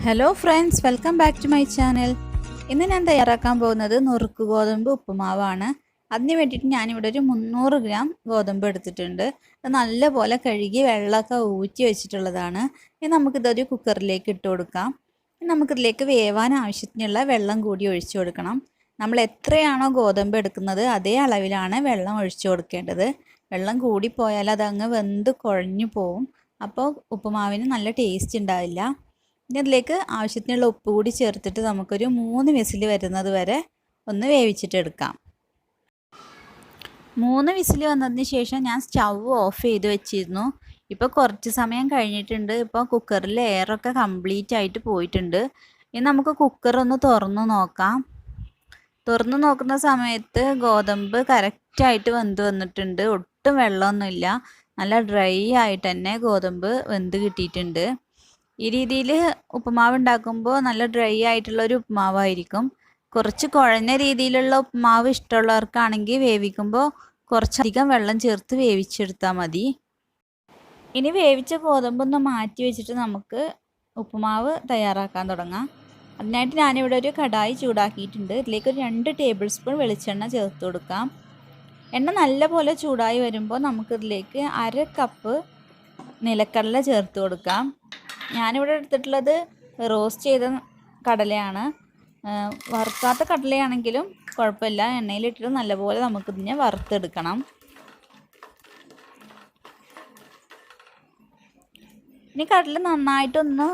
Hello friends, welcome back to my channel. ഇന്ന് ഞാൻ തയ്യാറാക്കാൻ പോകുന്നത് നുറുക്ക് ഗോതമ്പ് ഉപ്പുമാവാണ്. അതിന് വേണ്ടിയിട്ട് ഞാനിവിടെ ഒരു 300 ഗ്രാം ഗോതമ്പ് എടുത്തിട്ടുണ്ട്. അത് നല്ലപോലെ കഴുകി വെള്ളമൊക്കെ ഊറ്റി വെച്ചിട്ടുള്ളതാണ്. ഇനി നമുക്കിതൊരു കുക്കറിലേക്ക് ഇട്ട് കൊടുക്കാം. നമുക്കിതിലേക്ക് വേവാൻ ആവശ്യത്തിനുള്ള വെള്ളം കൂടി ഒഴിച്ചു കൊടുക്കണം. നമ്മൾ എത്രയാണോ ഗോതമ്പ് എടുക്കുന്നത് അതേ അളവിലാണ് വെള്ളം ഒഴിച്ചു കൊടുക്കേണ്ടത്. വെള്ളം കൂടിപ്പോയാൽ അതങ്ങ് വെന്ത് കുഴഞ്ഞു പോവും. അപ്പോൾ ഉപ്പുമാവിന് നല്ല ടേസ്റ്റ് ഉണ്ടാവില്ല. ഇനി അതിലേക്ക് ആവശ്യത്തിനുള്ള ഉപ്പ് കൂടി ചേർത്തിട്ട് നമുക്കൊരു 3 വിസിൽ വരുന്നത് വരെ ഒന്ന് വേവിച്ചിട്ടെടുക്കാം. 3 വിസിൽ വന്നതിന് ശേഷം ഞാൻ സ്റ്റൗ ഓഫ് ചെയ്ത് വെച്ചിരുന്നു. ഇപ്പോൾ കുറച്ച് സമയം കഴിഞ്ഞിട്ടുണ്ട്. ഇപ്പോൾ കുക്കറിൽ എയറൊക്കെ കംപ്ലീറ്റ് ആയിട്ട് പോയിട്ടുണ്ട്. ഇനി നമുക്ക് കുക്കർ ഒന്ന് തുറന്നു നോക്കാം. തുറന്നു നോക്കുന്ന സമയത്ത് ഗോതമ്പ് കറക്റ്റായിട്ട് വെന്ത് വന്നിട്ടുണ്ട്. ഒട്ടും വെള്ളമൊന്നുമില്ല. നല്ല ഡ്രൈ ആയിട്ട് തന്നെ ഗോതമ്പ് വെന്ത് കിട്ടിയിട്ടുണ്ട്. ഈ രീതിയിൽ ഉപ്പുമാവ് ഉണ്ടാക്കുമ്പോൾ നല്ല ഡ്രൈ ആയിട്ടുള്ളൊരു ഉപ്പുമാവായിരിക്കും. കുറച്ച് കുഴഞ്ഞ രീതിയിലുള്ള ഉപ്പുമാവ് ഇഷ്ടമുള്ളവർക്കാണെങ്കിൽ വേവിക്കുമ്പോൾ കുറച്ചധികം വെള്ളം ചേർത്ത് വേവിച്ചെടുത്താൽ മതി. ഇനി വേവിച്ച ഗോതമ്പൊന്ന് മാറ്റി വെച്ചിട്ട് നമുക്ക് ഉപ്പുമാവ് തയ്യാറാക്കാൻ തുടങ്ങാം. അതിനായിട്ട് ഞാനിവിടെ ഒരു കടായി ചൂടാക്കിയിട്ടുണ്ട്. ഇതിലേക്ക് ഒരു 2 ടേബിൾ സ്പൂൺ വെളിച്ചെണ്ണ ചേർത്ത് കൊടുക്കാം. എണ്ണ നല്ലപോലെ ചൂടായി വരുമ്പോൾ നമുക്കിതിലേക്ക് 1/2 കപ്പ് നിലക്കടല ചേർത്ത് കൊടുക്കാം. ഞാനിവിടെ എടുത്തിട്ടുള്ളത് റോസ്റ്റ് ചെയ്ത കടലയാണ്. വറുക്കാത്ത കടലയാണെങ്കിലും കുഴപ്പമില്ല. എണ്ണയിലിട്ടിട്ട് നല്ലപോലെ നമുക്കിതിനെ വറുത്തെടുക്കണം. ഇനി കടല നന്നായിട്ടൊന്ന്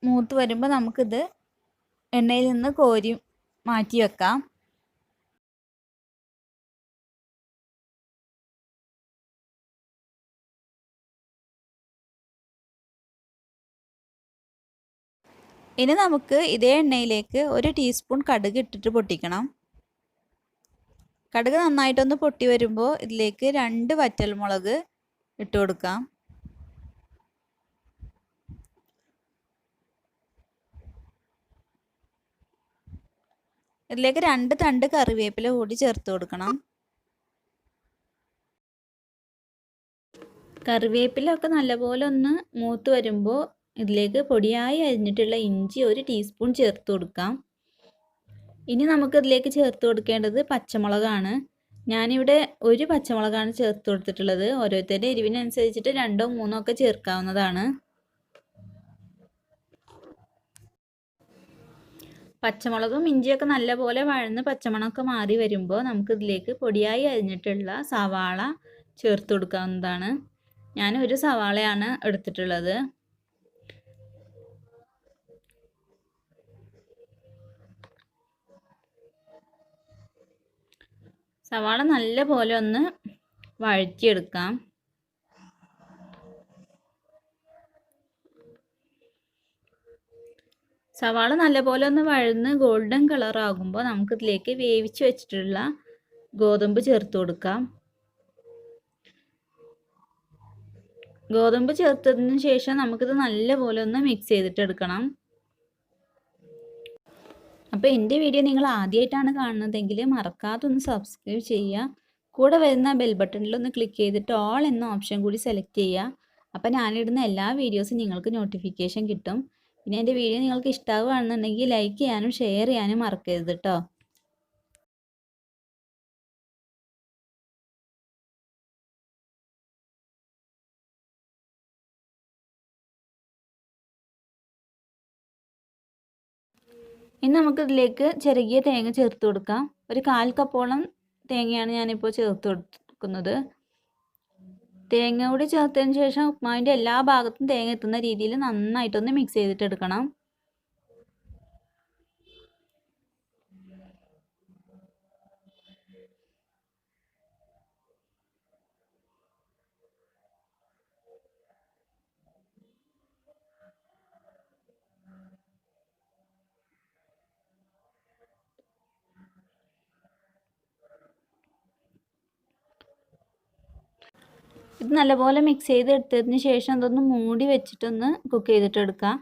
മൂത്ത് വരുമ്പോൾ നമുക്കിത് എണ്ണയിൽ നിന്ന് കോരി മാറ്റി വെക്കാം. ഇനി നമുക്ക് ഇതേ എണ്ണയിലേക്ക് 1 ടീസ്പൂൺ കടുക് ഇട്ടിട്ട് പൊട്ടിക്കണം. കടുക് നന്നായിട്ടൊന്ന് പൊട്ടി വരുമ്പോൾ ഇതിലേക്ക് 2 വറ്റൽമുളക് ഇട്ട് കൊടുക്കാം. ഇതിലേക്ക് 2 തണ്ട് കറിവേപ്പില കൂടി ചേർത്ത് കൊടുക്കണം. കറിവേപ്പില ഒക്കെ നല്ലപോലെ ഒന്ന് മൂത്ത് വരുമ്പോൾ ഇതിലേക്ക് പൊടിയായി അരിഞ്ഞിട്ടുള്ള ഇഞ്ചി 1 ടീസ്പൂൺ ചേർത്ത് കൊടുക്കാം. ഇനി നമുക്കിതിലേക്ക് ചേർത്ത് കൊടുക്കേണ്ടത് പച്ചമുളകാണ്. ഞാനിവിടെ 1 പച്ചമുളകാണ് ചേർത്ത് കൊടുത്തിട്ടുള്ളത്. ഓരോരുത്തരുടെ എരിവിനനുസരിച്ചിട്ട് 2ഓ 3ഓ ഒക്കെ ചേർക്കാവുന്നതാണ്. പച്ചമുളകും ഇഞ്ചിയൊക്കെ നല്ലപോലെ വഴന്ന് പച്ചമണമൊക്കെ മാറി വരുമ്പോൾ നമുക്കിതിലേക്ക് പൊടിയായി അരിഞ്ഞിട്ടുള്ള സവാള ചേർത്ത് കൊടുക്കാവുന്നതാണ്. ഞാൻ 1 സവാളയാണ് എടുത്തിട്ടുള്ളത്. സവാള നല്ലപോലെ ഒന്ന് വഴറ്റിയെടുക്കാം. സവാള നല്ലപോലെ ഒന്ന് വഴന്ന് ഗോൾഡൻ കളർ ആകുമ്പോൾ നമുക്കിതിലേക്ക് വേവിച്ച് വെച്ചിട്ടുള്ള ഗോതമ്പ് ചേർത്ത് കൊടുക്കാം. ഗോതമ്പ് ചേർത്തതിന് ശേഷം നമുക്കിത് നല്ലപോലെ ഒന്ന് മിക്സ് ചെയ്തിട്ടെടുക്കണം. അപ്പോൾ എൻ്റെ വീഡിയോ നിങ്ങൾ ആദ്യമായിട്ടാണ് കാണുന്നതെങ്കിൽ മറക്കാതെ ഒന്ന് സബ്സ്ക്രൈബ് ചെയ്യുക. കൂടെ വരുന്ന ബെൽ ബട്ടണിൽ ഒന്ന് ക്ലിക്ക് ചെയ്തിട്ട് ഓൾ എന്ന ഓപ്ഷൻ കൂടി സെലക്ട് ചെയ്യുക. അപ്പോൾ ഞാനിടുന്ന എല്ലാ വീഡിയോസും നിങ്ങൾക്ക് നോട്ടിഫിക്കേഷൻ കിട്ടും. പിന്നെ എൻ്റെ വീഡിയോ നിങ്ങൾക്ക് ഇഷ്ടമാവുകയാണെന്നുണ്ടെങ്കിൽ ലൈക്ക് ചെയ്യാനും ഷെയർ ചെയ്യാനും മറക്കരുത് കേട്ടോ. ഇനി നമുക്കിതിലേക്ക് ചിരകിയ തേങ്ങ ചേർത്ത് കൊടുക്കാം. ഒരു 1/4 കപ്പോളം തേങ്ങയാണ് ഞാനിപ്പോൾ ചേർത്ത് കൊടുക്കുന്നത്. തേങ്ങ കൂടി ചേർത്തതിന് ശേഷം ഉപ്മാവിൻ്റെ എല്ലാ ഭാഗത്തും തേങ്ങ എത്തുന്ന രീതിയിൽ നന്നായിട്ടൊന്ന് മിക്സ് ചെയ്തിട്ടെടുക്കണം. ഇത് നല്ലപോലെ മിക്സ് ചെയ്തെടുത്തതിന് ശേഷം അതൊന്ന് മൂടി വെച്ചിട്ടൊന്ന് കുക്ക് ചെയ്തിട്ടെടുക്കാം.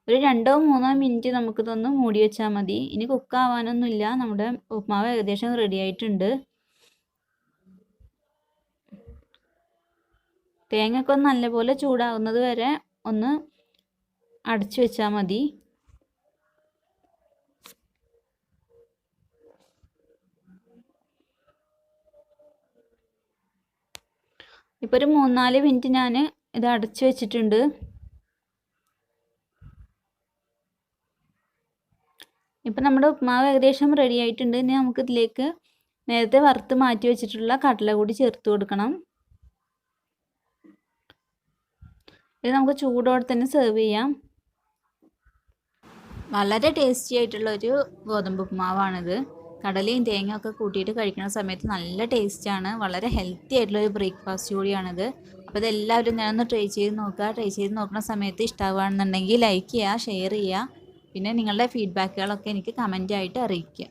ഒരു 2ഓ 3ഓ മിനിറ്റ് നമുക്കിതൊന്ന് മൂടി വെച്ചാൽ മതി. ഇനി കുക്കാവാനൊന്നുമില്ല. നമ്മുടെ ഉപ്മാവ് ഏകദേശം റെഡി ആയിട്ടുണ്ട്. തേങ്ങയൊക്കെ ഒന്ന് നല്ലപോലെ ചൂടാകുന്നത് വരെ ഒന്ന് അടച്ചു വെച്ചാൽ മതി. ഇപ്പോൾ ഒരു 3-4 മിനിറ്റ് ഞാൻ ഇത് അടച്ചു വെച്ചിട്ടുണ്ട്. ഇപ്പം നമ്മുടെ ഉപ്മാവ് ഏകദേശം റെഡി ആയിട്ടുണ്ട്. ഇനി നമുക്ക് ഇതിലേക്ക് നേരത്തെ വറുത്ത് മാറ്റി വെച്ചിട്ടുള്ള കടല കൂടി ചേർത്ത് കൊടുക്കണം. ഇത് നമുക്ക് ചൂടോടെ തന്നെ സെർവ് ചെയ്യാം. വളരെ ടേസ്റ്റി ആയിട്ടുള്ളൊരു ഗോതമ്പ് ഉപ്മാവാണിത്. കടലയും തേങ്ങയൊക്കെ കൂട്ടിയിട്ട് കഴിക്കുന്ന സമയത്ത് നല്ല ടേസ്റ്റാണ്. വളരെ ഹെൽത്തി ആയിട്ടുള്ളൊരു ബ്രേക്ക്ഫാസ്റ്റ് കൂടിയാണിത്. അപ്പോൾ ഇതെല്ലാവരും ഞാനൊന്ന് ട്രൈ ചെയ്ത് നോക്കുക. ട്രൈ ചെയ്ത് നോക്കുന്ന സമയത്ത് ഇഷ്ടമാകുകയാണെന്നുണ്ടെങ്കിൽ ലൈക്ക് ചെയ്യുക, ഷെയർ ചെയ്യുക. പിന്നെ നിങ്ങളുടെ ഫീഡ്ബാക്കുകളൊക്കെ എനിക്ക് കമൻറ്റായിട്ട് അറിയിക്കുക.